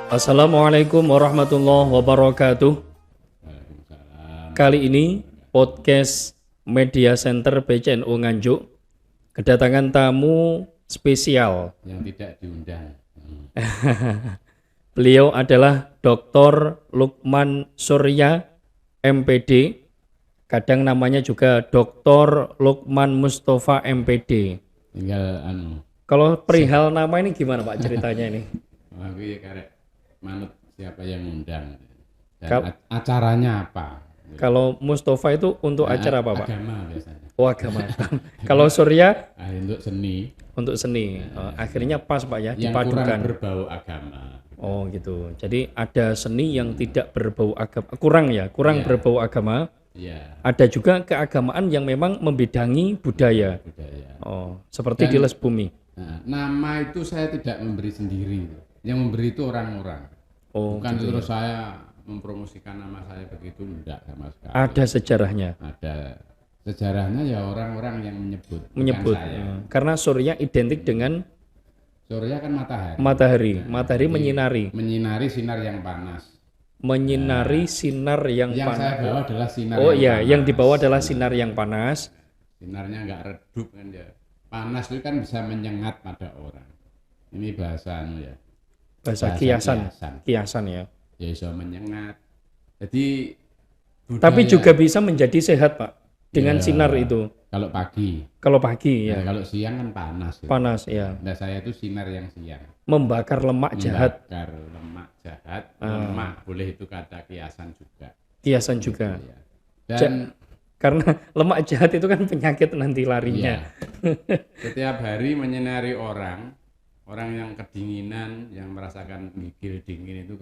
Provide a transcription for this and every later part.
Assalamualaikum warahmatullahi wabarakatuh. Waalaikumsalam. Kali ini podcast Media Center PCNU Nganjuk kedatangan tamu spesial. Yang tidak diundang. Beliau adalah Dr. Lukman Surya, MPD. Kadang namanya juga Dr. Lukman Mustafa, MPD. Tinggal Kalau perihal nama ini gimana Pak ceritanya ini? aku ya karek manut siapa yang undang. Dan Kal- acaranya apa? Kalau Mustafa itu untuk Nah, acara apa Pak? Agama biasanya. Oh, agama. Kalau Surya Untuk seni untuk seni. Akhirnya pas Pak ya, yang kurang dipadukan. berbau agama. Oh gitu. Jadi ada seni yang tidak berbau agama, kurang Iya. berbau agama. Iya, Ada juga keagamaan yang memang membidangi budaya. budaya. Oh, seperti di Les Bumi. Nah, nama itu saya tidak memberi sendiri. Yang memberi itu orang-orang. Oh, Bukan terus saya mempromosikan nama saya begitu, enggak sama sekali. ada sejarahnya. Ada sejarahnya ya orang-orang yang menyebut. bukan Menyebut. saya. Karena surya identik dengan Surya kan matahari. matahari menyinari. Menyinari sinar yang panas. Menyinari sinar yang Yang saya panas. bawa adalah sinar Oh yang iya, panas. yang dibawa adalah sinar yang panas. Sinarnya enggak redup kan ya. Panas itu kan bisa menyengat pada orang. Ini bahasa ya. Bahasa kiasan ya. Ya bisa menyengat. Jadi Tapi budaya- juga bisa menjadi sehat Pak dengan Ya, sinar itu. kalau pagi. Kalau pagi ya Nah, kalau siang kan panas. Ya. panas ya, Nah, saya itu sinar yang siang. membakar lemak jahat, Membakar lemak jahat. Lemak boleh itu kata kiasan juga. kiasan juga. Ya. Dan Karena lemak jahat itu kan penyakit nanti larinya. iya, setiap hari menyinari orang yang kedinginan, yang merasakan gigil dingin itu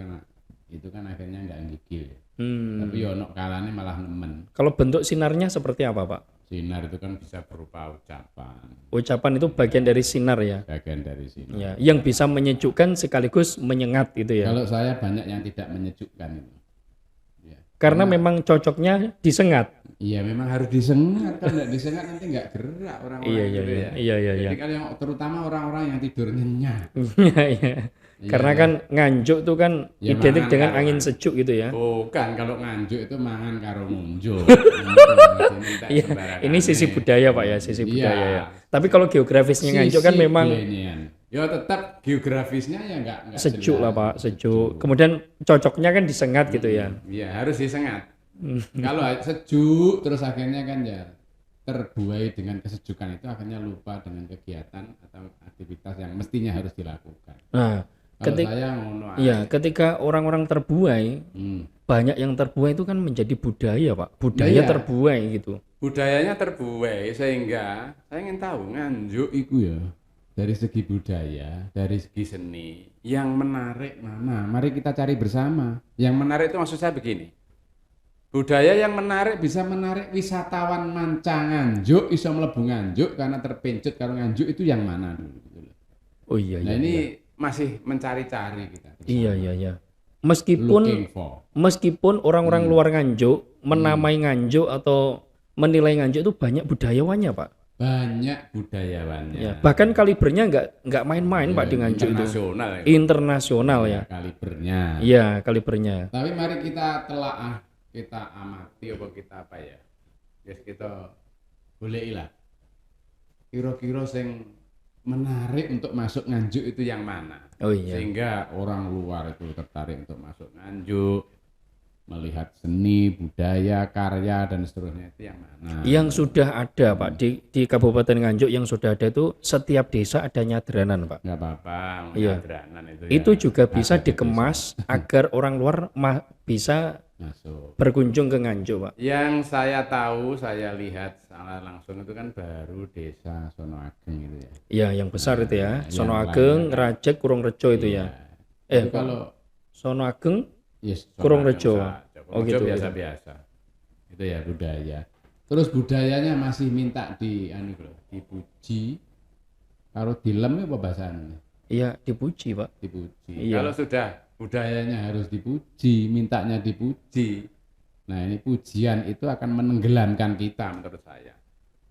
kan akhirnya nggak gigil. Tapi ono kalane malah nemen. Kalau bentuk sinarnya seperti apa Pak? Sinar itu kan bisa berupa ucapan, Ucapan itu bagian dari sinar ya. bagian dari sinar. Ya, yang bisa menyejukkan sekaligus menyengat itu ya. Kalau saya banyak yang tidak menyejukkan itu. Ya. Karena memang cocoknya disengat. Iya, memang harus disengat. Kalau nggak disengat nanti nggak gerak orang-orang. Iya gitu ya. iya. Jadi kalau yang terutama orang-orang yang tidur nyenyak. Iya, iya. Karena kan nganjuk tuh kan Ya, identik mangan dengan karo angin sejuk gitu ya. Bukan, kalau nganjuk itu mangan karo munjuk. Iya, ini sisi budaya Pak ya, sisi Iya. budaya ya. Tapi kalau geografisnya Nganjuk kan memang Ya tetap geografisnya ya enggak sejuk lah Pak, sejuk. Kemudian cocoknya kan disengat gitu ya. Iya, harus disengat. Kalau sejuk terus akhirnya kan ya terbuai dengan kesejukan itu akhirnya lupa dengan kegiatan atau aktivitas yang mestinya harus dilakukan. Nah, Kalau saya ngono ae. iya, ketika orang-orang terbuai, Hmm. banyak yang terbuai itu kan menjadi budaya Pak. Budaya Iya. terbuai gitu. Budayanya terbuai sehingga saya ingin tahu Nganjuk itu ya dari segi budaya, dari segi seni yang menarik mana? Mari kita cari bersama. Yang menarik itu maksud saya begini. Budaya yang menarik bisa menarik wisatawan manca Nganjuk, iso mlebu Nganjuk karena terpincut karo Nganjuk itu yang mana dulu gitu loh. Oh iya Nah iya. ini masih mencari-cari kita. bersama. Iya. Meskipun Looking for. orang-orang luar Nganjuk menamai Nganjuk atau menilai Nganjuk itu banyak budayawannya Pak. Banyak budayawannya. Ya, bahkan kalibernya nggak main-main Pak di Nganjuk itu. Internasional ya. Internasional ya. Kalibernya. Iya, kalibernya. Tapi mari kita telaah, kita amati apa kita apa ya. Yes, kita goleki lah. Kira-kira sing menarik untuk masuk Nganjuk itu yang mana? Oh iya. Sehingga orang luar itu tertarik untuk masuk Nganjuk, melihat seni, budaya, karya dan seterusnya itu yang mana? Yang sudah ada Pak di Kabupaten Nganjuk yang sudah ada itu setiap desa ada nyadranan Pak. Nggak apa-apa, Iya. nyadranan itu Itu ya. juga bisa Ada di dikemas agar orang luar bisa masuk. berkunjung ke Nganjuk Pak. Yang saya tahu, saya lihat secara langsung itu kan baru desa Sono Ageng itu ya. Iya, yang besar itu ya. yang Sono lainnya Ageng, kan. Rajek, Kurungrejo itu ya. Tapi kalau Sono Ageng, yes, Kurungrejo. Oh gitu, gitu. biasa-biasa. Itu ya budaya. Terus budayanya masih minta dipuji. Kalau dilem apa bahasanya? iya dipuji Pak. Dipuji. Iya. Kalau sudah budayanya harus dipuji, mintanya dipuji. Nah, ini pujian itu akan menenggelamkan kita menurut saya.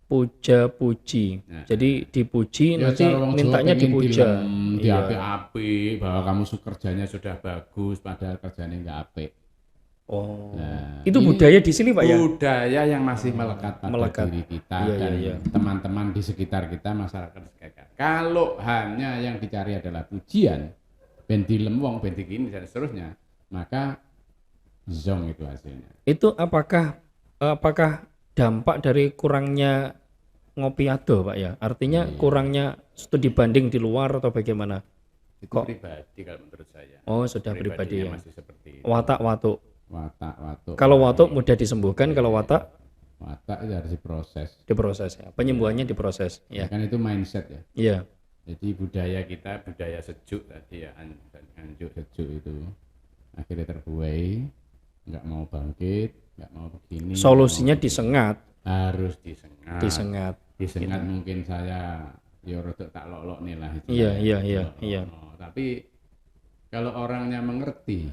Puja puji. Nah. Jadi dipuji Ya, nanti cara wong Jawa mintanya pengen dipuja. dilem, di api-api bahwa kamu kerjanya sudah bagus padahal kerjanya nggak apik. Oh. Nah, Itu ini budaya di sini, Pak ya? budaya yang masih melekat pada diri kita Iya, dan iya. teman-teman di sekitar kita, masyarakat sekitar. Kalau hanya yang dicari adalah pujian, ben dilem wong, ben digini dan seterusnya, maka zong itu hasilnya. Itu apakah dampak dari kurangnya ngopi ado, Pak ya? Artinya kurangnya studi banding di luar atau bagaimana? Itu pribadi kalau menurut saya. Oh, sudah pribadi ya. Masih seperti itu. Watak. Watak. Kalau watak mudah disembuhkan, kalau watak itu harus diproses ya. Penyembuhannya diproses ya. Kan itu mindset ya. Iya. Jadi budaya kita budaya sejuk tadi ya, anjuk sejuk itu akhirnya terbuai, nggak mau bangkit, nggak mau begini. Solusinya disengat. Harus Disengat. Gitu. Mungkin saya ya rodok tak lok-lok nih lah. Iya. Tapi kalau orangnya mengerti,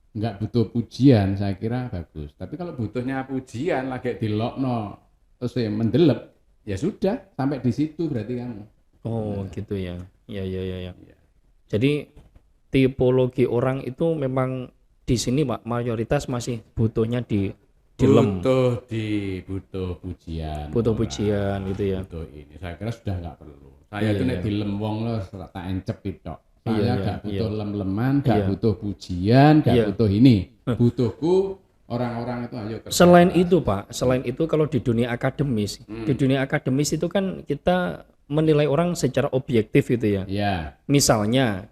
nggak butuh pujian, saya kira bagus. Tapi kalau butuhnya pujian lagi dilokno terus ya mendelep, ya sudah sampai di situ berarti kamu. Oh, gitu ya. Iya. Jadi tipologi orang itu memang di sini, Pak, mayoritas masih butuhnya dilem. Butuh pujian. Butuh pujian gitu ya. Butuh ini. Saya kira sudah nggak perlu. Saya itu nek dilem wong lo tak encep itu. Saya nggak butuh lem-leman, nggak butuh pujian, nggak butuh ini. Butuhku orang-orang itu ayo kerja. Selain itu kalau di dunia akademis, itu kan kita menilai orang secara objektif gitu ya. Iya. Misalnya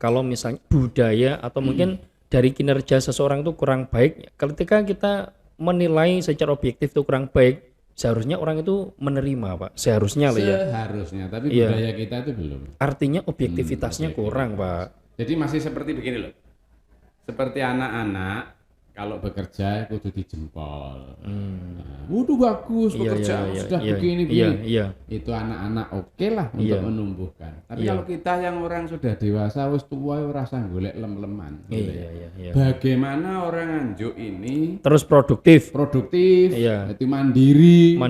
budaya atau mungkin dari kinerja seseorang itu kurang baik, ketika kita menilai secara objektif itu kurang baik, seharusnya orang itu menerima, Pak. Seharusnya, tapi budaya kita itu belum. Artinya objektivitasnya kurang, Pak. Jadi masih seperti begini loh. Seperti anak-anak kalau bekerja kudu dijempol. Waduh bagus pekerjaan sudah begini. Itu anak-anak oke lah untuk menumbuhkan. Tapi kalau kita yang orang sudah dewasa wis tua rasa golek lem-leman. Bagaimana orang Nganjuk ini terus produktif, itu mandiri,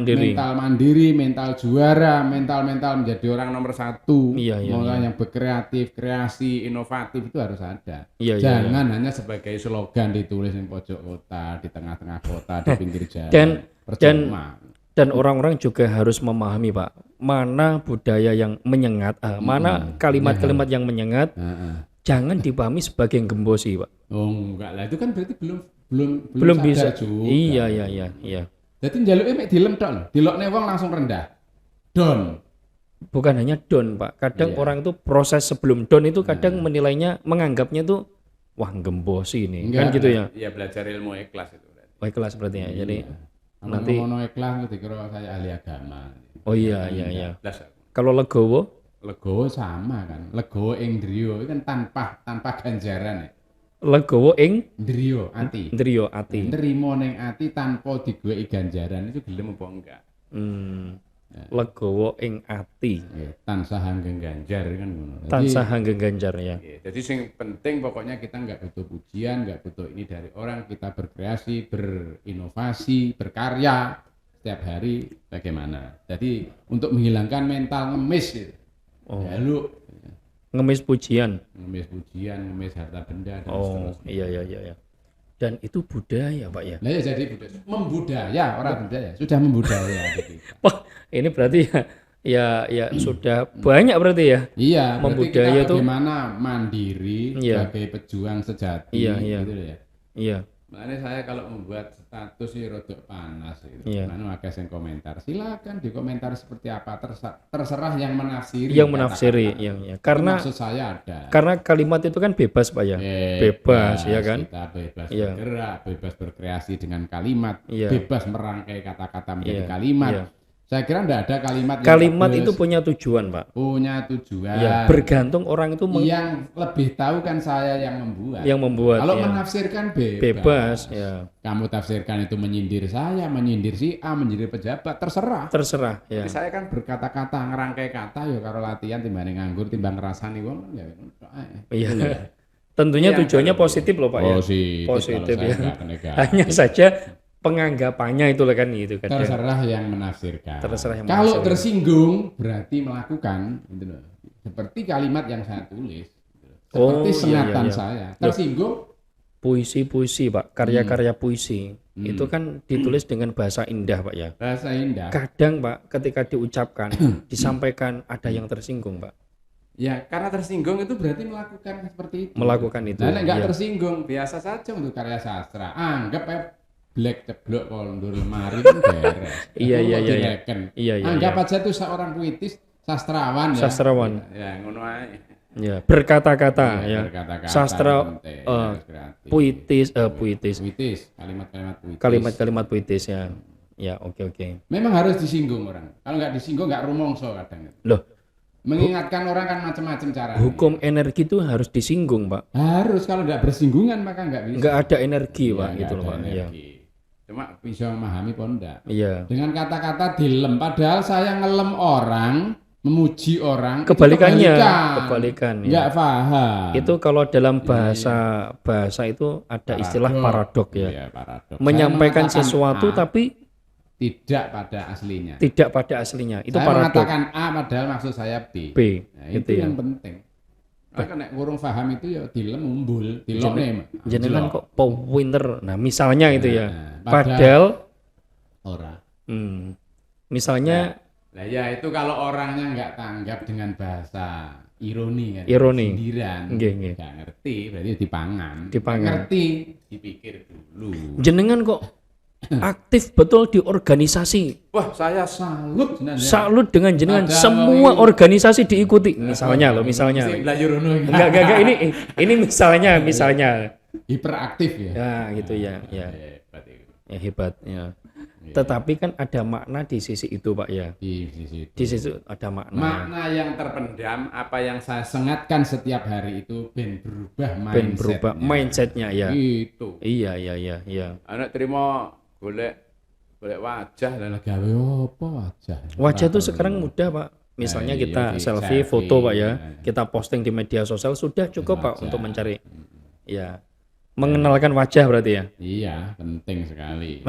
mental juara, mental menjadi orang nomor satu. Yang berkreatif, kreasi, inovatif itu harus ada. Jangan hanya sebagai slogan ditulis yang pojok kota, di tengah-tengah kota, di pinggir jalan. Dan orang-orang juga harus memahami, Pak, mana budaya yang menyengat, mana kalimat-kalimat yang menyengat. Jangan dipahami sebagai gembosi, Pak. Oh enggak lah, itu kan berarti belum bisa juga. Iya. Jadi njaluke mek dilem tok lho, dilokne wong langsung rendah. Don. Bukan hanya don, Pak. Kadang orang itu proses sebelum don itu kadang menganggapnya itu wah gembosi ini. Kan gitu ya. Iya, belajar ilmu ikhlas itu. Ikhlas berarti ya. Jadi nanti ngono ikhlas dikira saya ahli agama. Oh iya. Kalau legowo sama kan. Legowo ing driya itu kan tanpa ganjaran ya. Legowo ing driya ati. Nrimo ning ati tanpa digoleki ganjaran itu gelem apa enggak? Legowo ing ati. Tansah langgeng ganjar kan ngono. Tansah langgeng ganjar ya. Jadi sing penting pokoknya kita enggak butuh pujian, enggak butuh ini dari orang, kita berkreasi, berinovasi, berkarya setiap hari bagaimana. Jadi untuk menghilangkan mental ngemis gitu. Ngemis pujian, ngemis harta benda dan seterusnya. Iya. Dan itu budaya, Pak ya. Nah ya jadi membudaya, orang budaya sudah membudaya. Wah, ini berarti ya sudah banyak berarti ya. Iya, membudaya itu bagaimana mandiri sebagai pejuang sejati gitu ya. Iya. Makanya saya kalau membuat status sih rodok panas gitu. Mana akeh sing komentar. Silakan dikomentar seperti apa, terserah yang menafsiri. Karena maksud saya ada. Karena kalimat itu kan bebas, Pak ya. Bebas ya kan. Kita bebas bergerak, bebas berkreasi dengan kalimat, bebas merangkai kata-kata menjadi kalimat. Saya kira enggak ada kalimat itu punya tujuan, Pak. Punya tujuan. Bergantung orang itu yang lebih tahu kan saya yang membuat. Kalau menafsirkan bebas ya. Kamu tafsirkan itu menyindir saya, menyindir si A, menyindir pejabat, terserah. Ya. Tapi saya kan berkata-kata, ngerangkai kata ya karo latihan timbang nganggur, timbang ngrasani wong ya. Iya. Tentunya tujuannya positif loh, Pak ya. Positif ya. Hanya saja penganggapannya itu kan gitu kan. Terserah yang menafsirkan. Kalau tersinggung berarti melakukan gitu loh. seperti kalimat yang saya tulis, Oh, seperti iya, sengatan iya. saya. Tersinggung, Puisi-puisi, Pak, karya-karya puisi. Itu kan ditulis dengan bahasa indah, Pak ya. bahasa indah. Kadang, Pak, ketika diucapkan, disampaikan ada yang tersinggung, Pak. Ya, karena tersinggung itu berarti melakukan seperti itu. Melakukan itu. Nah, nggak Iya. tersinggung, biasa saja untuk karya sastra. Anggap aja black ceblok kondur lemari kan beres. Iya, Itu iya, kok iya, iya. direken. Iya, iya, Anggap iya. aja itu seorang puitis, sastrawan ya. Sastrawan. Ya, ngono ae. Ya, berkata-kata Iya, ya. berkata-kata Sastra penting, eh, harus kreatif. puitis, Puitis, kalimat-kalimat puitis. kalimat-kalimat puitis ya. Ya, oke. Memang harus disinggung orang. Kalau nggak disinggung nggak rumongso kadang. Loh, Mengingatkan orang kan macam-macam cara. hukum energi itu harus disinggung, Pak. Harus, kalau nggak bersinggungan maka nggak bisa. Nggak ada energi, Iya, Pak, nggak gitu loh, ada Pak. Iya. energi. Cuma bisa memahami pun enggak. Iya. Dengan kata-kata dilem, padahal saya ngelem orang, memuji orang, itu Kebalikannya, kebalikan. kebalikan ya. Nggak paham. Itu kalau dalam bahasa itu ada istilah paradok ya. Iya, paradok. Menyampaikan Saya mengatakan sesuatu A, tapi tidak pada aslinya. tidak pada aslinya. Itu Saya paradok. mengatakan A padahal maksud saya B. B, Nah, gitu itu ya. yang penting. Maka nek kurang paham itu ya dilem umbul, dilokne. Jenengan kok pinter. Nah, misalnya itu ya. Nah, Padahal ora. misalnya Nah ya itu kalau orangnya nggak tanggap dengan bahasa ironi kan, Ironi. sindiran, Nggih, nggih. nggak ngerti, berarti dipangan. Dipangan. Nggak ngerti, dipikir dulu. jenengan kok aktif betul di organisasi. Wah saya salut sebenarnya. Salut dengan jenengan Padahal semua ini- organisasi diikuti. Misalnya loh, misalnya. Mesti belajar rono. Enggak, ini misalnya. Hiperaktif ya. Ya, gitu ya. Hebat itu. Ya hebat ya. Tetapi kan ada makna di sisi itu, Pak ya. Di sisi itu. Di sisi itu ada makna. Makna yang terpendam, apa yang saya sengatkan setiap hari itu ben berubah mindset. Ben berubah mindsetnya ya. Itu. Iya. Anak terima golek wajah lah gawe apa wajah. Wajah itu sekarang mudah, Pak. Misalnya Nah, iya, kita di selfie, selfie, foto, Pak ya. ya. Kita posting di media sosial sudah cukup, Pak, Wajah. untuk mencari. Ya. Mengenalkan wajah berarti ya. Iya, penting sekali.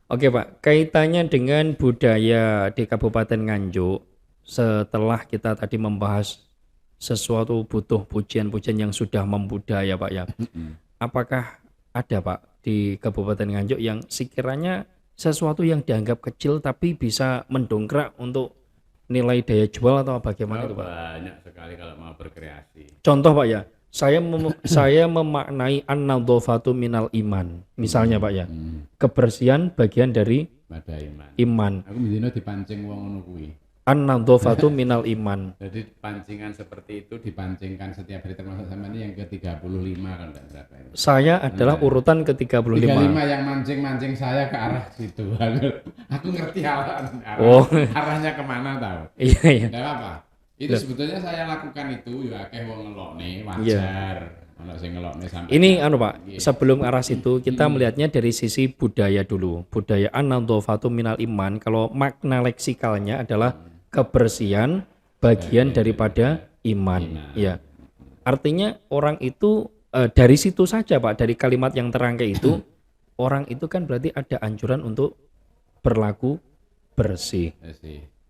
Oke, Pak. Kaitannya dengan budaya di Kabupaten Nganjuk, setelah kita tadi membahas sesuatu butuh pujian-pujian yang sudah membudaya, Pak ya. Apakah ada, Pak, di Kabupaten Nganjuk yang sekiranya sesuatu yang dianggap kecil tapi bisa mendongkrak untuk nilai daya jual atau bagaimana itu, Pak? Banyak sekali kalau mau berkreasi. Contoh, Pak ya. Saya memaknai an-nadhafatu minal iman. Misalnya, Pak ya. Kebersihan bagian dari Pada iman. iman. Aku mendino dipancing wong ngono kuwi. An-nadhafatu minal iman. Jadi pancingan seperti itu dipancingkan setiap hari termasuk sama ini yang ke-35 kalau enggak berapa ini. Saya adalah urutan ke-35. 35 yang mancing-mancing saya ke arah situ. Aku ngerti arahnya kemana tahu. Iya. Enggak apa. Itu sebetulnya saya lakukan itu ya akeh wong ngelokne wajar. Ono sing ngelokne sampai. Ini Pak, sebelum arah situ kita melihatnya dari sisi budaya dulu. Budaya an-nadhafatu minal iman, kalau makna leksikalnya adalah kebersihan bagian daripada iman. Ya. Artinya orang itu dari situ saja, Pak, dari kalimat yang terangkai itu orang itu kan berarti ada anjuran untuk berlaku bersih.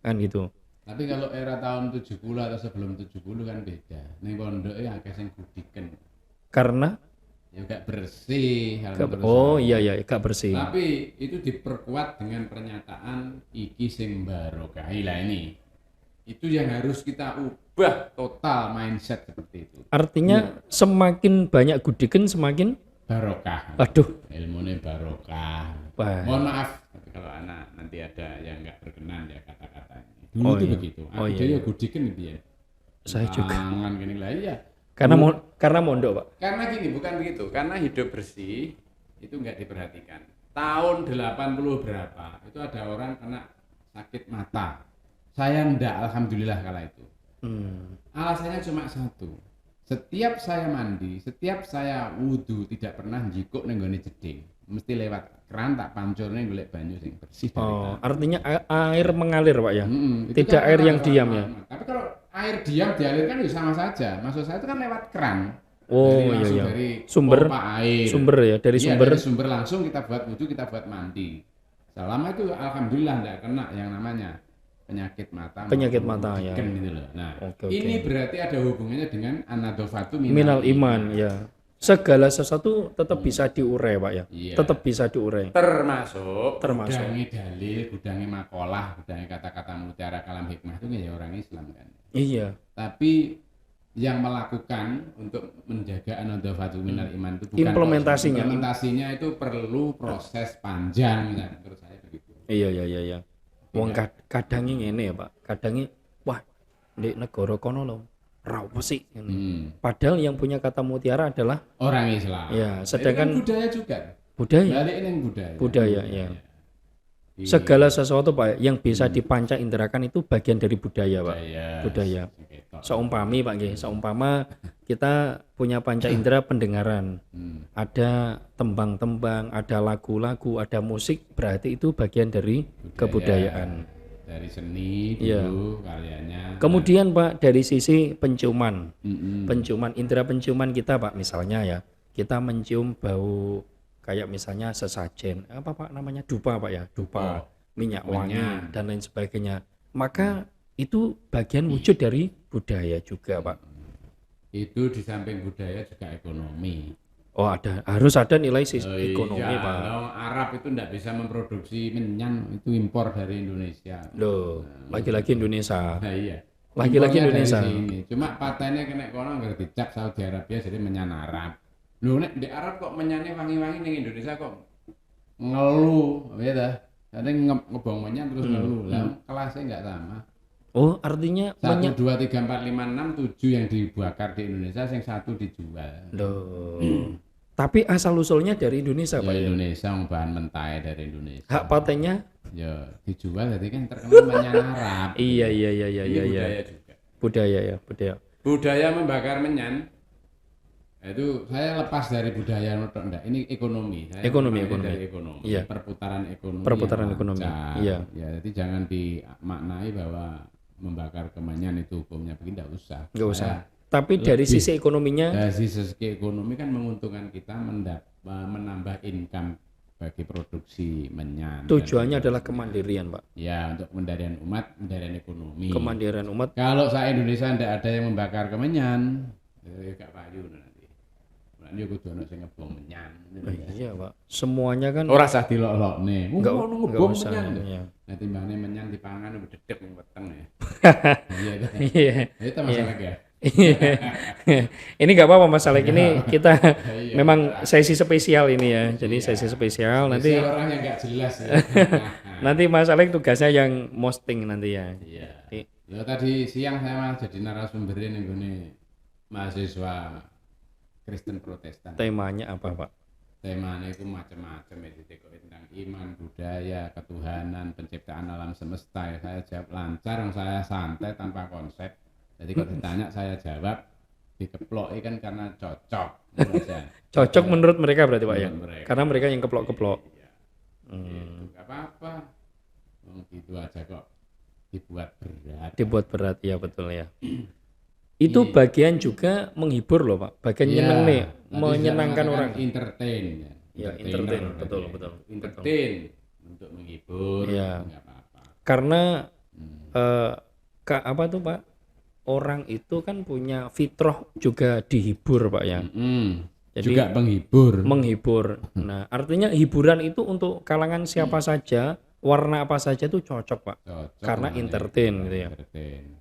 Kan gitu. Tapi kalau era tahun 70 atau sebelum 70 kan beda. Ning pondoke akeh sing gudiken. Karena Ya gak bersih. iya, gak bersih. Tapi itu diperkuat dengan pernyataan iki sing barokahi lah ini. Itu yang harus kita ubah total mindset seperti itu. Artinya semakin banyak gudiken semakin Barokah. aduh. Ilmunya barokah. Wah. Mohon maaf kalau anak nanti ada yang nggak berkenan ya kata-katanya. Dulu itu begitu. Aku dia gudiken gitu ya. Saya juga. Tangan gini lah iya. Karena mondok, Pak. Karena gini, bukan begitu. Karena hidup bersih itu nggak diperhatikan. Tahun 80 berapa itu ada orang kena sakit mata. Saya ndak, alhamdulillah kala itu. Alasannya cuma satu. Setiap saya mandi, setiap saya wudu tidak pernah njikuk ning nggone jeding. Mesti lewat keran tak pancurne golek banyu sing bersih dari Oh, artinya air mengalir, Pak ya. itu Tidak kan air yang sama-sama. diam ya. Tapi kalau air diam dialirkan ya sama saja. Maksud saya itu kan lewat keran. Oh, Langsung iya. Dari Sumber pompa air. Sumber ya, dari Iya, sumber. dari sumber langsung kita buat wudu, kita buat mandi. Selama itu alhamdulillah enggak kena yang namanya Penyakit maupun mata, ya. diken gitu loh. Nah, Oke, ini oke. berarti ada hubungannya dengan anadofatu Minal iman, ya. Segala sesuatu tetap bisa diurai, Pak, ya. Iya. Tetap bisa diurai. Termasuk Termasuk. gudangi dalil, gudangi makalah, gudangi kata-kata mutiara kalam hikmah itu ya orang Islam kan. Iya. Tapi yang melakukan untuk menjaga anadofatu minal iman itu bukan Implementasinya. implementasinya itu perlu proses panjang ya, menurut saya begitu. Iya. Wong kadang ngene ya, Pak. Kadang wah, di negara kono lho. Ra apa sih? Padahal yang punya kata mutiara adalah orang Islam. ya, Itu sedangkan kan budaya juga. budaya. Balik ini budaya. Budaya, ya. Segala sesuatu, Pak, yang bisa dipanca inderakan itu bagian dari budaya, Pak. Budaya. Seumpami, Pak nggih, seumpama kita punya panca indera pendengaran. Ada tembang-tembang, ada lagu-lagu, ada musik, berarti itu bagian dari kebudayaan. Dari seni dulu karyanya. Kemudian Pak, dari sisi penciuman. Penciuman, indera penciuman kita, Pak, misalnya ya, kita mencium bau kayak misalnya sesajen, apa Pak namanya, dupa, Pak ya, dupa, minyak wangi dan lain sebagainya. Maka itu bagian wujud dari budaya juga, Pak. Itu di samping budaya juga ekonomi. Oh, harus ada nilai ekonomi, iya, Pak. Kalau Arab itu tidak bisa memproduksi menyan, itu impor dari Indonesia. Loh, lagi-lagi Indonesia. Nah, iya. Lagi-lagi Impornya Indonesia. dari sini. Cuma patennya kena kono nggak dicap Saudi Arabia jadi menyan Arab. Loh, nek di Arab kok menyannya wangi-wangi, ning Indonesia kok ngeluh, ya dah. Kadang ngebong menyan terus ngeluh. Lah kelasnya nggak sama. Oh, artinya 1, 2, 3, 4, 5, 6, 7 yang dibakar di Indonesia, yang 1 dijual. Loh. Tapi asal usulnya dari Indonesia, Pak. Indonesia bahan mentah dari Indonesia. Hak patennya? Ya, dijual jadi kan terkenal menyan Arab. Iya. Budaya juga. Budaya ya, budaya. Budaya membakar menyan. Itu saya lepas dari budaya enggak. Ini ekonomi. Saya Ekonomi. dari ekonomi. Iya. Perputaran ekonomi. Iya. Ya, jadi jangan dimaknai bahwa membakar kemenyan itu hukumnya begini, enggak usah. Enggak usah. Tapi dari sisi ekonominya, dari sisi ekonomi kan menguntungkan kita menambah income bagi produksi menyan. Tujuannya adalah kemandirian, Pak. Ya, untuk kemandirian umat, kemandirian ekonomi. Kemandirian umat. Kalau Indonesia tidak ada yang membakar kemenyan, ya gak payu nanti. Nanti kudu ono sing ngebong menyan. Iya, Pak. Semuanya kan ora usah dilok-lokne. Enggak ngebong usah. menyan. Iya. Nah, timbangane menyan dipangan dedek ning weteng ya. Iya. Itu masalah ya. Ini nggak apa-apa masalah ini kita memang sesi spesial ini ya. Jadi sesi spesial nanti orang yang nggak jelas ya. nanti masalah tugasnya yang posting nanti ya. Iya. Ya tadi siang saya malah jadi narasumber ini mahasiswa Kristen Protestan. Temanya apa, Pak? Temanya itu macam-macam ya, tentang iman, budaya, ketuhanan, penciptaan alam semesta. Ya, saya jawab lancar, saya santai tanpa konsep. Jadi kalau ditanya saya jawab, dikeplok kan karena cocok. Cocok menurut mereka berarti, Pak ya? Mereka. Karena mereka yang keplok-keplok. Iya. Gak apa-apa. Gitu aja kok dibuat berat. Dibuat berat, ya betul ya. Itu bagian juga menghibur loh, Pak. Bagian menyenangkan orang. Entertain. Ya, entertain, betul. Entertain untuk menghibur. Ya. Gak apa-apa. Karena apa tuh, Pak? Orang itu kan punya fitrah juga dihibur, Pak ya. Jadi juga menghibur. Nah, artinya hiburan itu untuk kalangan siapa saja, warna apa saja itu cocok, Pak. Karena entertain gitu ya.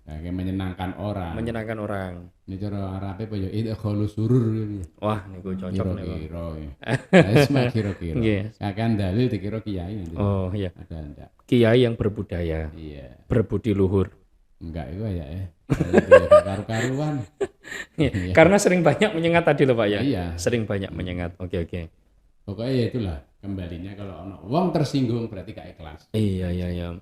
Kayak menyenangkan orang. Ini cara Arabe apa ya? Idkhalu surur gitu. Wah, niku cocok niku. Kira-kira. Akan dalil dikira kiai nanti. Oh iya. Ada enggak? Kiai yang berbudaya. Iya. Berbudi luhur. Enggak itu ya. Karu-karuan. Karena sering banyak menyengat tadi loh, Pak ya. Iya. Sering banyak menyengat. Oke. Pokoknya ya itulah kembalinya kalau ono wong tersinggung berarti gak ikhlas. Iya.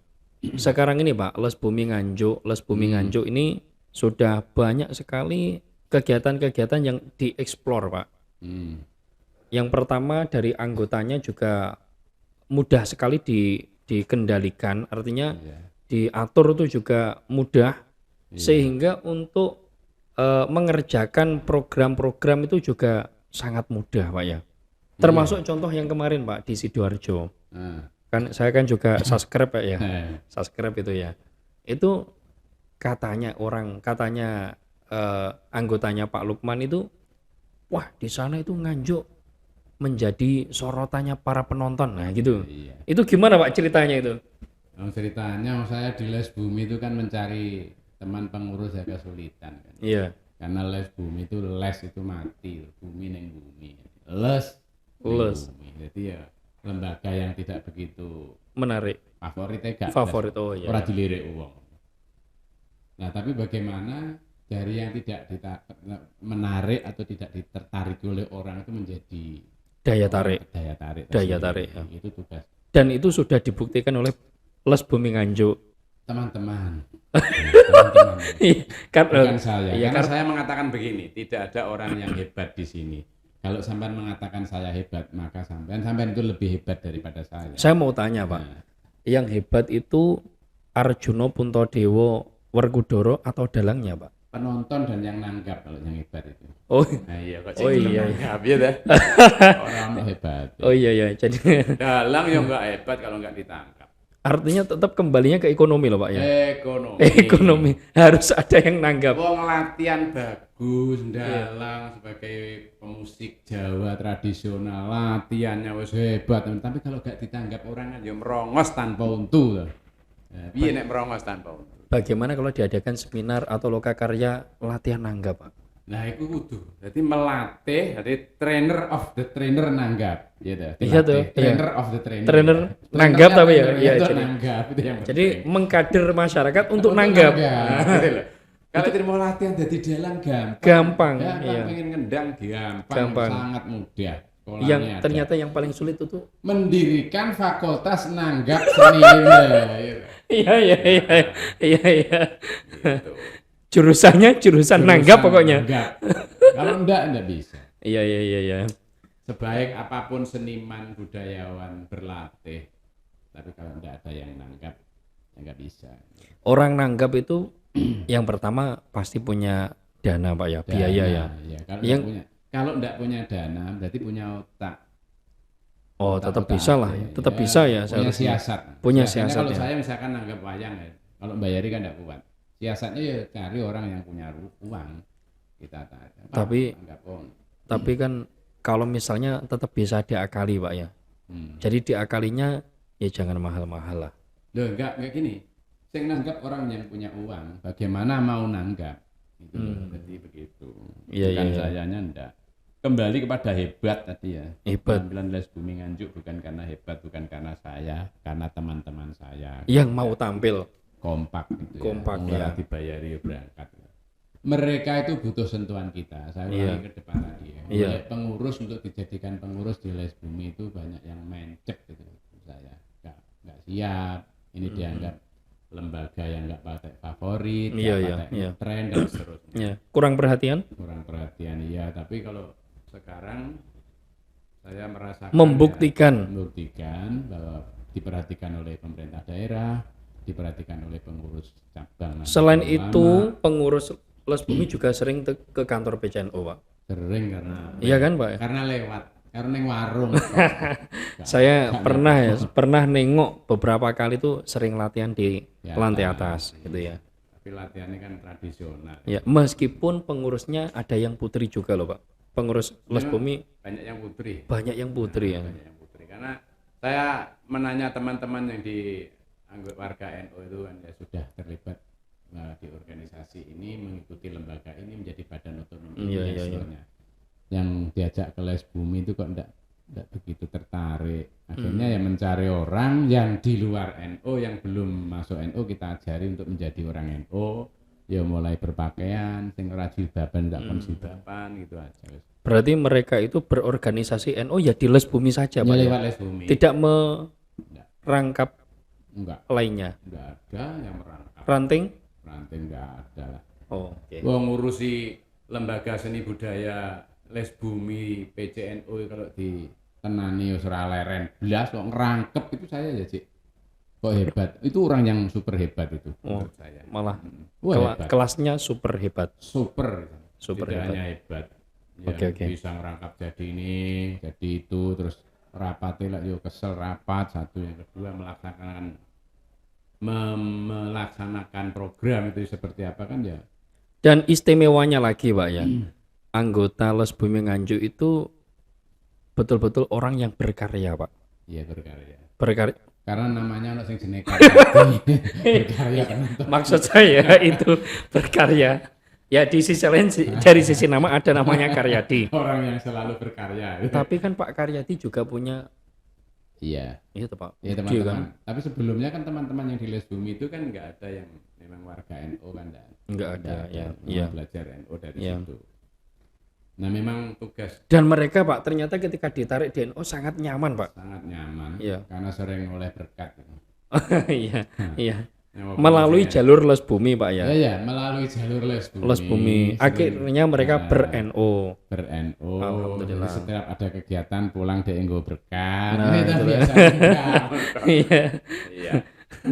Sekarang ini, Pak, Les Bumi Nganjuk ini sudah banyak sekali kegiatan-kegiatan yang dieksplor, Pak. Yang pertama dari anggotanya juga mudah sekali dikendalikan, artinya diatur itu juga mudah, sehingga untuk mengerjakan program-program itu juga sangat mudah, Pak ya. Termasuk contoh yang kemarin, Pak, di Sidoarjo. Kan saya kan juga subscribe, Pak ya. Subscribe itu ya. Itu katanya anggotanya Pak Lukman itu, wah di sana itu Nganjuk menjadi sorotannya para penonton. Nah gitu. Iya. Itu gimana Pak ceritanya itu? Ceritanya saya di Les Bumi itu kan mencari teman pengurus yang kesulitan kan. Iya, Karena Les Bumi itu les itu mati, bumi neng bumi. Les neng les bumi. Jadi ya lembaga yang tidak begitu menarik. favoritnya gak Favorit, oh iya. ora dilirik uang. Nah, tapi bagaimana dari yang tidak menarik atau tidak ditertarik oleh orang itu menjadi Daya tarik. daya tarik. Daya tersendiri. tarik, ya. Itu tugas Dan itu sudah dibuktikan oleh Les Bumi Nganjuk. teman-teman. Teman-teman. Kan, Bukan saya. iya, Karena saya mengatakan begini, tidak ada orang yang hebat di sini. Kalau sampean mengatakan saya hebat, maka sampean itu lebih hebat daripada saya. saya mau tanya Pak, Nah, yang hebat itu Arjuna Puntadewa Werkudara atau dalangnya Pak? penonton dan yang nanggap kalau yang hebat itu. Oh, Nah, iya kok Oh, iya. nanggap ya dah. Orang hebat. oh iya ya. Jadi Dalang yang enggak hebat kalau enggak ditangkap. artinya tetap kembalinya ke ekonomi loh Pak ya. Ekonomi. Ekonomi harus ada yang nanggap. Wong latihan bagus, Iya. dalang sebagai pemusik Jawa tradisional, latihannya wis hebat, tapi kalau gak ditanggap orang kan ya merongos tanpa untu. Nah, piye nek merongos tanpa untu? Bagaimana kalau diadakan seminar atau lokakarya latihan nanggap Pak? Nah, itu kudu. Jadi melatih, jadi trainer of the trainer nanggap, ya dah. Iya tuh, Dilatih. Trainer of the trainer. Trainer ya. nanggap tapi ya, Trainernya iya, itu jadi- nanggap itu yang Jadi penting. mengkader masyarakat untuk nanggap. Gitu loh. Kalau terima latihan jadi dalang gampang. Gampang, Gampang, iya. pengen ngendang gampang, Gampang. sangat mudah. Polanya Yang ada. ternyata yang paling sulit itu tuh. Mendirikan fakultas nanggap seni. Gitu. Iya iya iya iya iya. Gitu. Jurusannya jurusan nanggap pokoknya. Nanggap. Kalau enggak bisa. Iya iya iya iya. Sebaik apapun seniman budayawan berlatih, tapi kalau enggak ada yang nanggap, ya enggak bisa. Orang nanggap itu yang pertama pasti punya dana Pak ya, biaya ya. Kalau Yang- kalau enggak punya dana, berarti punya otak. Oh, tetap Otak-otak bisa lah, ya. tetap bisa ya Punya seharusnya. siasat. Punya Siasatnya siasat kalau ya. saya misalkan nanggap wayang ya, kalau bayari kan enggak kuat. Siasatnya ya cari orang yang punya uang. Kita tanya. Pak, Tapi- nanggap on. Tapi kan kalau misalnya tetap bisa diakali Pak ya. Jadi diakalinya ya jangan mahal-mahal lah. Loh, enggak gini. Sing nanggap orang yang punya uang, bagaimana mau nanggap? Itu loh, jadi begitu. Iya, Bukan iya, iya. sayanya enggak. Kembali kepada hebat tadi ya. Hebat. Penampilan Les Bumi Nganjuk bukan karena hebat, bukan karena saya, karena teman-teman saya. Yang mau tampil. Kompak gitu ya. Kompak, Mulai ya. dibayari ya berangkat. Mereka itu butuh sentuhan kita. Saya Iya. ulangi ke depan tadi ya. Iya. Mulai pengurus untuk dijadikan pengurus di Les Bumi itu banyak yang mencek gitu. Saya nggak siap. Ini dianggap lembaga yang nggak pakai favorit, Iya, nggak iya, pakai iya. tren dan seterusnya. Ya, kurang perhatian, Kurang perhatian iya. Tapi kalau sekarang saya merasakan membuktikan bahwa diperhatikan oleh pemerintah daerah, diperhatikan oleh pengurus cabang. Selain Nahdlatul itu, Ulama. pengurus Les Bumi juga sering ke kantor PCNO, Pak. Sering karena Iya kan, Pak? karena lewat karena yang warung. Saya pernah nengok beberapa kali tuh sering latihan di Di lantai atas. atas gitu ya. Tapi latihannya kan tradisional. Ya, meskipun pengurusnya ada yang putri juga loh, Pak. Pengurus Les Bumi Banyak yang putri. banyak yang putri ya. Banyak yang putri. Karena saya menanya teman-teman yang di anggota warga NU itu kan ya sudah terlibat di organisasi ini, mengikuti lembaga ini menjadi badan otonomi Iya, iya, iya. investornya. Yang diajak ke Les Bumi itu kok enggak begitu tertarik. Akhirnya ya mencari orang yang di luar NU, yang belum masuk NU kita ajari untuk menjadi orang NU. Ya mulai berpakaian, sing ora jilbaban enggak jilbaban gitu aja. Berarti mereka itu berorganisasi NU ya di Les Bumi saja, Pak. Ya Ya? lewat Les Bumi. Tidak merangkap Enggak lainnya. ada yang merangkap. Ranting? Ranting enggak ada lah. Oh, oke. Wong ngurusi lembaga seni budaya Les Bumi PCNU kalau di tenani wis ora leren blas kok ngerangkep itu saya ya, Cik. Kok hebat. Itu orang yang super hebat itu menurut saya. Malah Wah, hebat. kelasnya super hebat. Super. Super Tidak hebat. hanya hebat. Ya, Oke, oke. bisa ngerangkap jadi ini, jadi itu, terus rapatnya lah yo kesel rapat satu, yang kedua melaksanakan melaksanakan program itu seperti apa kan ya. Dan istimewanya lagi Pak ya, anggota Les Bumi Nganjuk itu betul-betul orang yang berkarya Pak. Iya berkarya. Berkarya. Karena namanya ono sing jenenge karyadi. Berkarya kan. Maksud saya itu berkarya. Ya di sisi lain dari sisi nama ada namanya Karyadi. Orang yang selalu berkarya. Tapi kan Pak Karyadi juga punya Iya. itu Pak. Ya Budi teman-teman. kan? Tapi sebelumnya kan teman-teman yang di Les Bumi itu kan nggak ada yang memang warga NU kan Enggak ada ya. Memang Iya. belajar NU dari Iya. situ. Nah memang tugas Dan mereka Pak ternyata ketika ditarik di NU sangat nyaman Pak. sangat nyaman Iya. karena sering oleh berkat. Iya. Iya. Ya, Melalui jalur Les Bumi Pak ya. ya, ya melalui jalur Les Bumi. Les Bumi. Akhirnya mereka ber-NU. ber-NU. Alhamdulillah. Jadi setiap ada kegiatan pulang dia nggo berkat. Nah, Itu itu biasa. Iya. Iya.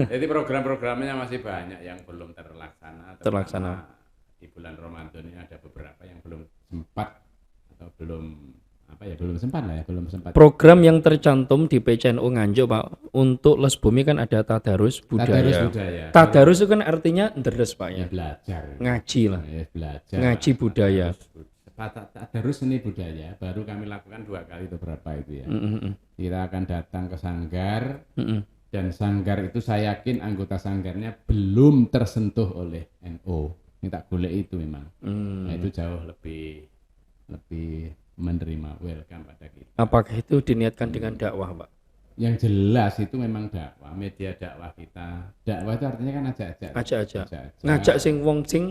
Jadi program-programnya masih banyak yang belum terlaksana. Terlaksana. Terutama di bulan Ramadan ini ada beberapa yang belum sempat atau belum sempat lah ya, belum sempat. Program yang tercantum di PCNU Nganjuk Pak untuk Les Bumi kan ada Tadarus Budaya. Tadarus budaya. Tadarus itu kan artinya deres Pak ya. Ya belajar. Ngaji lah. Ya, belajar. Ngaji budaya. Tadarus seni budaya baru kami lakukan 2 kali atau berapa itu ya. Kita akan datang ke sanggar dan sanggar itu saya yakin anggota sanggarnya belum tersentuh oleh NU. Ini tak golek itu memang. Nah, itu jauh lebih menerima welcome pada kita. Apakah itu diniatkan dengan dakwah Pak? Yang jelas itu memang dakwah, media dakwah kita. Dakwah itu artinya kan ajak-ajak. Ajak-ajak. Ajak-ajak. Ngajak sing wong sing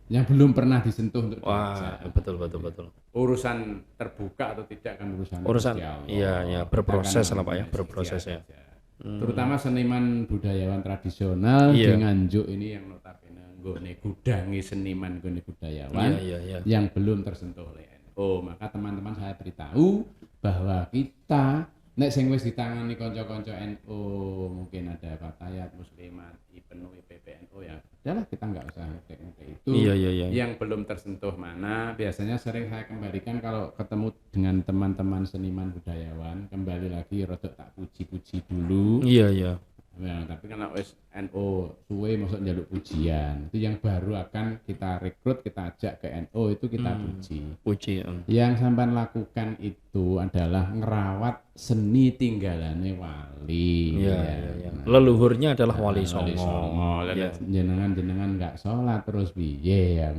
Yang belum pernah disentuh untuk wah diajak. betul. Urusan terbuka atau tidak kan urusan Urusan Gusti Allah. iya berproses Kita kan lah Pak ya, namanya berproses ya. ikhtiar saja. Terutama seniman budayawan tradisional Iya. di Nganjuk ini yang notabene nggone gudangi seniman nggone budayawan Iya. yang belum tersentuh oleh NU. Maka teman-teman saya beritahu bahwa kita nek sing wis ditangani kanca-kanca NU, mungkin ada Fatayat, Muslimat, IPNU, PPNU ya. Udahlah kita nggak usah ngekek itu. Iya. Yang belum tersentuh mana biasanya sering saya kembalikan kalau ketemu dengan teman-teman seniman budayawan, kembali lagi rodok tak puji-puji dulu. Iya. Nah, tapi kalau wis NU suwe masuk njaluk pujian, itu yang baru akan kita rekrut, kita ajak ke NU itu kita puji. Puji. Yang sampean lakukan itu adalah ngerawat seni tinggalane wali. Iya. Nah, Leluhurnya adalah Wali Wali Songo. Songo. Iya. Jenengan nggak sholat terus piye ya.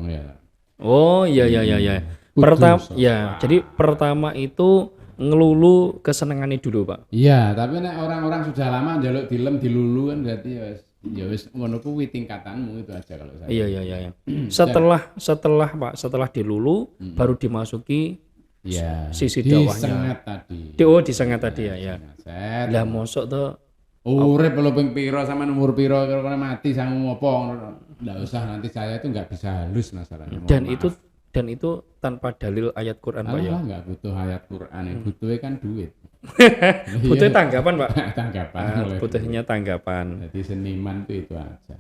Oh iya. Pertama ya, jadi pertama itu ngelulu kesenengane dulu Pak. Iya, tapi nek orang-orang sudah lama njaluk dilem dilulu kan berarti ya wis ngono kuwi tingkatanmu itu aja kalau saya. Iya. Setelah Pak, setelah dilulu baru dimasuki Iya. sisi dakwahnya. Disengat tadi. Disengat tadi ya. Set. Lah mosok tuh Urip lo ping piro sama umur piro kira-kira mati sangu apa nggak usah nanti saya itu nggak bisa halus masalahnya. dan itu tanpa dalil ayat Quran Pak ya. Nggak butuh ayat Quran, yang butuhnya kan duit. Butuh tanggapan Pak. Tanggapan oleh Butuhnya tanggapan. Jadi seniman itu aja.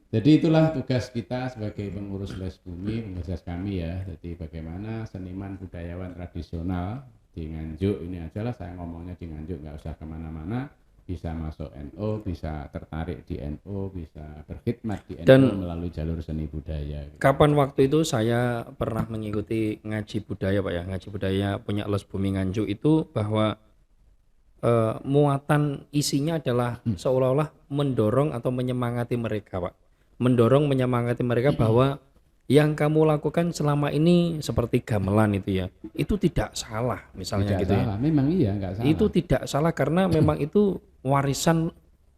Jadi itulah tugas kita sebagai pengurus Les Bumi, pengurus kami ya. Jadi bagaimana seniman budayawan tradisional di Nganjuk ini aja lah saya ngomongnya di Nganjuk, nggak usah kemana-mana, bisa masuk NU, bisa tertarik di NU, bisa berkhidmat di NU Dan melalui jalur seni budaya. kapan waktu itu saya pernah mengikuti ngaji budaya Pak ya, ngaji budaya punya Les Bumi Nganjuk itu bahwa muatan isinya adalah seolah-olah mendorong atau menyemangati mereka Pak, menyemangati mereka bahwa yang kamu lakukan selama ini seperti gamelan itu ya, itu tidak salah misalnya Tidak gitu salah, ya. memang iya nggak salah. Itu tidak salah karena memang itu warisan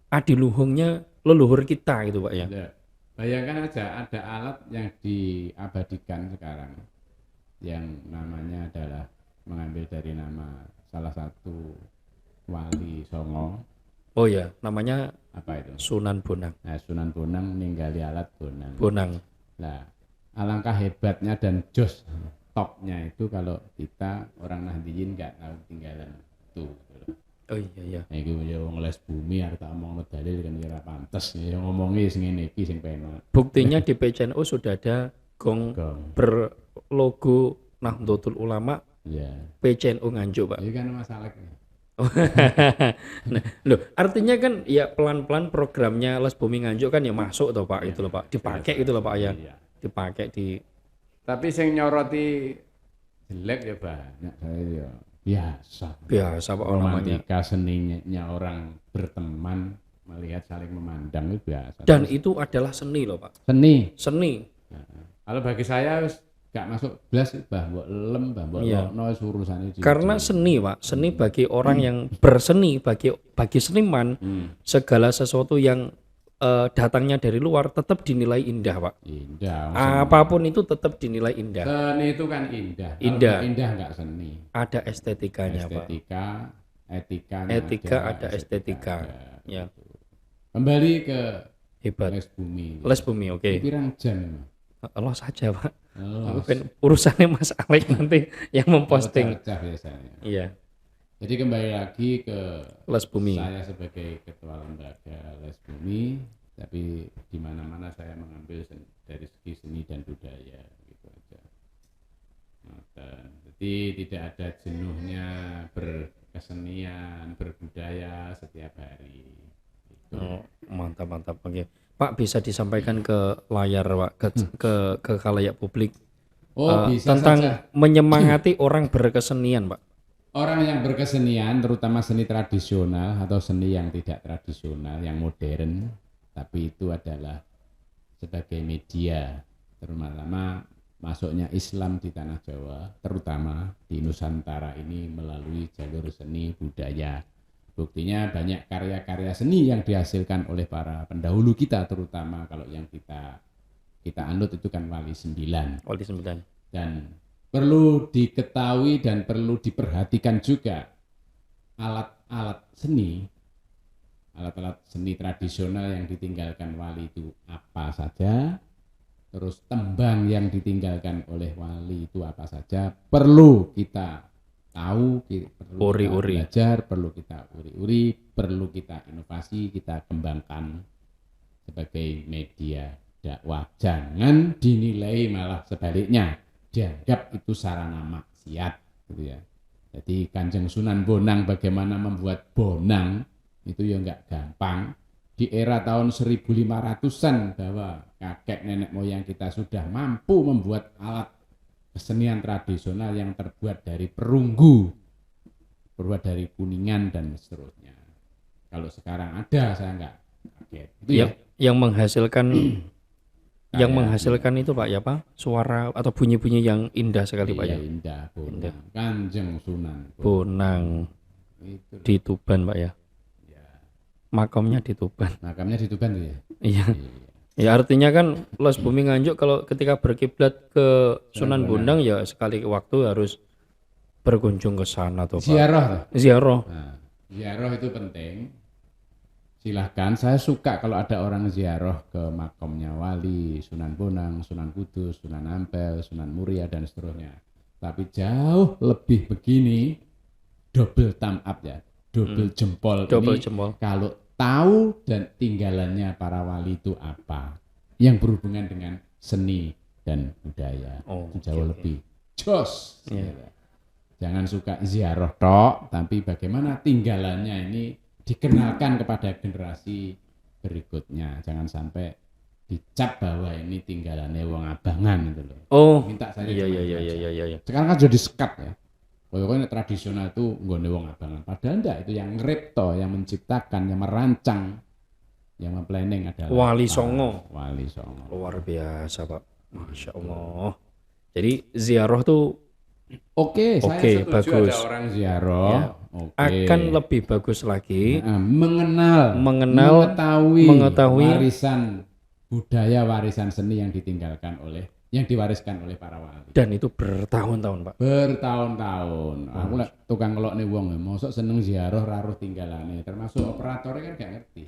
adiluhungnya leluhur kita gitu Pak ya. Ya. Bayangkan aja ada alat yang diabadikan sekarang yang namanya adalah mengambil dari nama salah satu wali Songo. Oh ya, namanya Apa itu? Sunan Bonang. Nah, Sunan Bonang ninggali alat bonang. Nah, alangkah hebatnya dan jos topnya itu kalau kita orang Nahdiyin nggak tahu tinggalan itu. Oh iya. Nah, iki ya wong Les Bumi arep tak omongno dalil kan kira pantes ya ngomongi sing ngene iki sing penak. Buktinya di PCNU sudah ada gong berlogo Nahdlatul Ulama Ya. PCNU Nganjuk Pak. Ini kan masalah. Nah, loh, artinya kan ya pelan-pelan programnya Les Bumi Nganjuk kan ya masuk toh Pak, itu loh Pak, dipakai itu loh Pak ya, Iya. dipakai di Tapi sing nyoroti jelek ya banyak, saya ya biasa. biasa Pak namanya. Romantika seninya orang berteman melihat saling memandang itu biasa. Dan itu adalah seni loh Pak, Seni. seni. Kalau bagi saya wis gak masuk blas bah mbok lem bah mbok Iya. lokno wis urusane cilik. Karena seni Pak, seni bagi orang yang berseni, bagi seniman, segala sesuatu yang datangnya dari luar tetap dinilai indah Pak. Indah. Apapun itu tetap dinilai indah. Seni itu kan indah. Kalau Indah. nggak indah nggak seni. Ada estetikanya Pak. Estetika, etika, Etika ada estetika. Ya, Kembali ke hebat. Les Bumi. Les Bumi, oke. Pirang jam memang. Allah saja Pak. Oh, Mungkin urusannya Mas Alek nanti yang memposting. pecah biasanya. Iya, Jadi kembali lagi ke Les Bumi. saya sebagai ketua lembaga Les Bumi, tapi di mana-mana saya mengambil dari segi seni dan budaya gitu aja. Jadi tidak ada jenuhnya berkesenian, berbudaya setiap hari. Gitu. Oh, mantap mantap. Oke. Pak bisa disampaikan ke layar Pak, ke khalayak publik Bisa tentang saja. menyemangati orang berkesenian Pak. Orang yang berkesenian, terutama seni tradisional atau seni yang tidak tradisional, yang modern, tapi itu adalah sebagai media, terutama masuknya Islam di tanah Jawa, terutama di Nusantara ini melalui jalur seni budaya. Buktinya banyak karya-karya seni yang dihasilkan oleh para pendahulu kita, terutama kalau yang kita anut itu kan Wali Sembilan. Wali 9. Dan perlu diketahui dan perlu diperhatikan juga alat-alat seni tradisional yang ditinggalkan wali itu apa saja, terus tembang yang ditinggalkan oleh wali itu apa saja, perlu kita tahu, perlu kita Uri-uri. belajar, perlu kita uri-uri, perlu kita inovasi, kita kembangkan sebagai media dakwah. Jangan dinilai malah sebaliknya, dianggap itu sarana maksiat gitu ya. Jadi Kanjeng Sunan Bonang bagaimana membuat bonang itu ya enggak gampang. Di era tahun 1500-an bahwa kakek nenek moyang kita sudah mampu membuat alat kesenian tradisional yang terbuat dari perunggu, terbuat dari kuningan dan seterusnya. Kalau sekarang ada saya enggak kaget. Itu ya. Yang menghasilkan yang Kayak- menghasilkan itu Pak ya Pak, suara atau bunyi-bunyi yang indah sekali Pak Iya, ya. indah bonang. Kanjeng Sunan Bonang itu di Tuban Pak ya. Makamnya di Tuban. makamnya di Tuban tuh ya. Iya. Ya artinya kan Les Bumi Nganjuk kalau ketika berkiblat ke Sunan Bonang ya sekali waktu harus berkunjung ke sana tuh Pak. Ziarah tuh. Ziarah. Nah, ziarah itu penting. Silahkan, saya suka kalau ada orang ziarah ke makamnya wali, Sunan Bonang, Sunan Kudus, Sunan Ampel, Sunan Muria dan seterusnya. Tapi jauh lebih begini, double thumb up ya, double jempol Double ini jempol. kalau tahu dan tinggalannya para wali itu apa yang berhubungan dengan seni dan budaya. Oh, Itu jauh oke, lebih jos. Iya. gitu. Jangan suka ziarah tok, tapi bagaimana tinggalannya ini dikenalkan kepada generasi berikutnya. Jangan sampai dicap bahwa ini tinggalannya wong abangan gitu loh. Oh. Minta saya Iya cuma iya iya itu iya aja. iya. Sekarang kan jadi sekat ya. Pokoknya tradisional itu nggone wong abangan. Padahal enggak, itu yang ngeripto, yang menciptakan, yang merancang, yang memplanning adalah Wali Pak Songo. Wali Songo. Luar biasa Pak. Masya Allah. Jadi ziarah tuh Oke, saya Oke, setuju bagus. ada orang ziarah. Ya. Oke. akan lebih bagus lagi Nah, Mengenal, mengetahui warisan budaya, warisan seni yang diwariskan oleh para wali. dan itu bertahun-tahun Pak. Bertahun-tahun. Aku lek tukang ngelokne wong, mosok seneng ziarah raruh tinggalane, termasuk operatornya kan gak ngerti.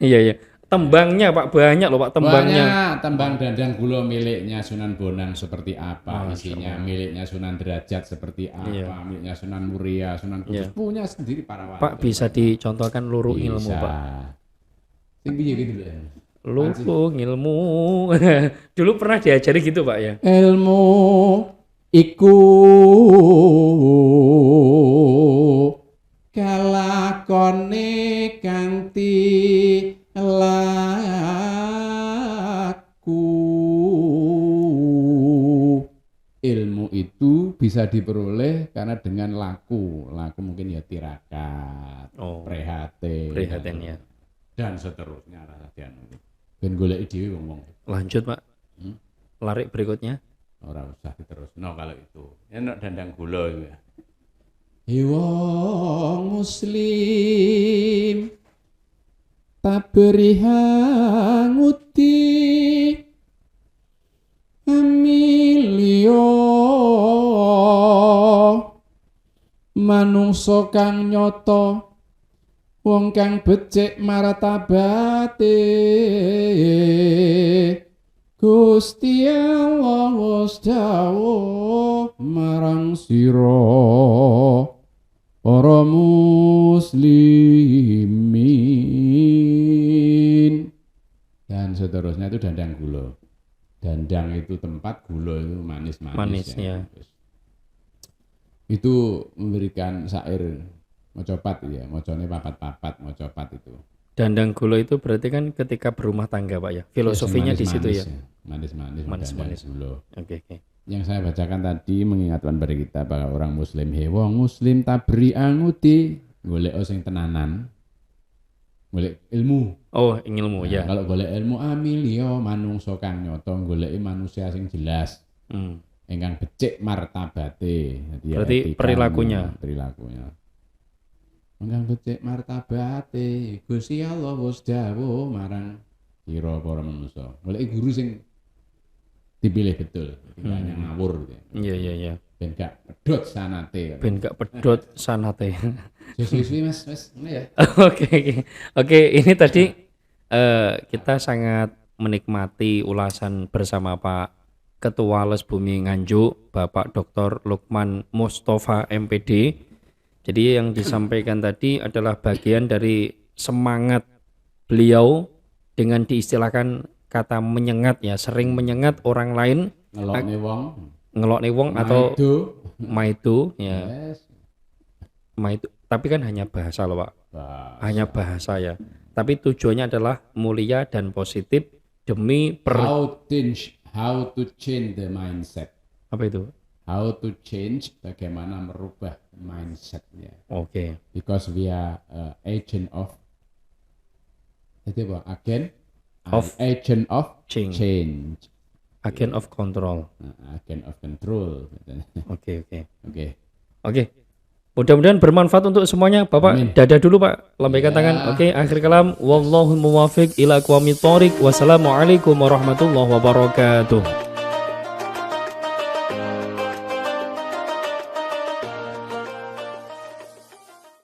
Iya iya. Tembangnya Pak banyak loh Pak tembangnya. Banyak tembang dandang gula miliknya Sunan Bonang seperti apa, Masya isinya miliknya Sunan Derajat seperti apa, Iya. miliknya Sunan Muria, Sunan Kudus, Iya. punya sendiri para wali. Pak bisa dicontohkan luru ilmu Bisa. Pak. Sing piye gitu lho. Luru ilmu. Dulu pernah diajari gitu Pak ya. Ilmu iku anane kanthi laku. Ilmu itu bisa diperoleh karena dengan laku. Laku mungkin ya tirakat, prihatin ya. dan seterusnya rasa ben goleki dhewe wong. Lanjut, Pak. Larik berikutnya. Ora usah diterusno kalau itu. Enak dandang gula itu ya. Wong muslim tak beri hanguti amilio manungsa kang nyata wong kang becik martabate Gusti Allah wis dawuh marang sira para muslimin dan seterusnya. Itu dandang gula. Dandang itu tempat, gula itu manis-manis. Manisnya. Ya. Itu memberikan syair mocopat ya, mocone papat-papat, mocopat itu. Dandang gula itu berarti kan ketika berumah tangga, Pak ya. Filosofinya di situ ya. Manis-manis gula. Oke. Yang saya bacakan tadi mengingatkan pada kita bahwa orang muslim, wong muslim tak beri anguti golek sing tenanan. Golek ilmu. Oh, ilmu ya. Kalau golek ilmu amilio manungsa kang nyata, goleki manusia sing jelas. Ingkang becik martabate. Berarti perilakunya. Ingkang becik martabate, Gusti Allah wis dawuh marang sira para manusa. Goleki guru sing dipilih betul, tidak hanya ngawur gitu. Iya. Ben gak pedhot sanate. Suwi Mas, ya. Oke, ini tadi kita sangat menikmati ulasan bersama Pak Ketua Les Bumi Nganjuk, Bapak Dr. Lukman Mustafa MPD. Jadi yang disampaikan tadi adalah bagian dari semangat beliau dengan diistilahkan kata menyengat ya, sering menyengat orang lain, ngelokne wong atau maitu ya. Yes. Maitu, tapi kan hanya bahasa loh, Pak. Hanya bahasa ya. Tapi tujuannya adalah mulia dan positif demi how to change the mindset. Apa itu? How to change, bagaimana merubah mindsetnya. Oke. Because we are agent of agent of change. Agent of control. Agent of control. Oke. Mudah-mudahan bermanfaat untuk semuanya. Bapak, amin. Dadah dulu, Pak. Lambaikan tangan. Oke, akhir kalam. Wallahu muwaffiq ila aqwamit thoriq. Wassalamualaikum warahmatullahi wabarakatuh.